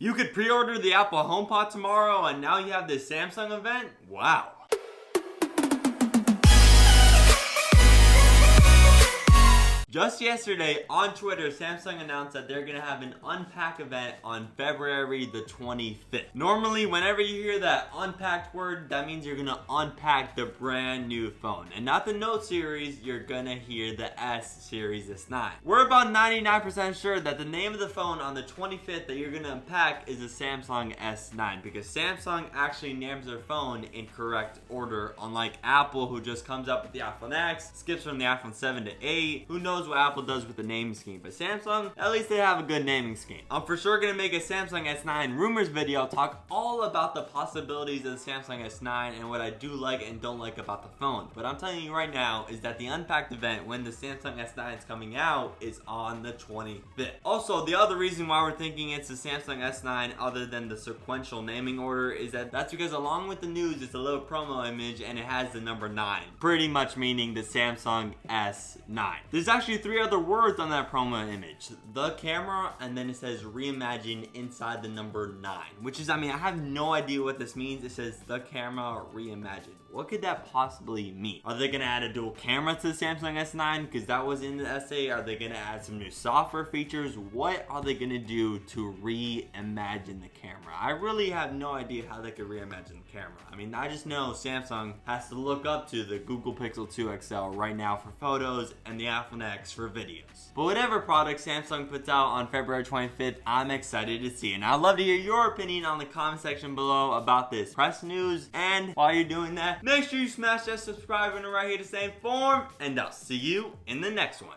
You could pre-order the Apple HomePod tomorrow, and now you have this Samsung event? Wow. Just yesterday on Twitter, Samsung announced that they're gonna have an unpack event on February the 25th. Normally, whenever you hear that unpacked word, that means you're gonna unpack the brand new phone. And not the Note series, you're gonna hear the S series S9. We're about 99% sure that the name of the phone on the 25th that you're gonna unpack is the Samsung S9, because Samsung actually names their phone in correct order, unlike Apple, who just comes up with the iPhone X, skips from the iPhone 7 to 8. Who knows what Apple does with the naming scheme, but Samsung, at least they have a good naming scheme. I'm for sure gonna make a Samsung S9 rumors video, talk all about the possibilities of the Samsung S9 and what I do like and don't like about the phone. But I'm telling you right now is that the unpacked event when the Samsung S9 is coming out is on the 25th. Also, the other reason why we're thinking it's the Samsung S9 other than the sequential naming order is that's because along with the news, it's a little promo image and it has the number 9, pretty much meaning the Samsung S9. There's actually 3 other words on that promo image: the camera, and then it says reimagine inside the number 9, which is, I mean, I have no idea what this means. It says the camera reimagine. What could that possibly mean? Are they gonna add a dual camera to the Samsung S9? Because that was in the essay. Are they gonna add some new software features? What are they gonna do to reimagine the camera? I really have no idea how they could reimagine the camera. I mean, I just know Samsung has to look up to the Google Pixel 2 XL right now for photos and the iPhone X for videos. But whatever product Samsung puts out on February 25th, I'm excited to see. And I'd love to hear your opinion on the comment section below about this press news. And while you're doing that, make sure you smash that subscribe button right here to stay informed. And I'll see you in the next one.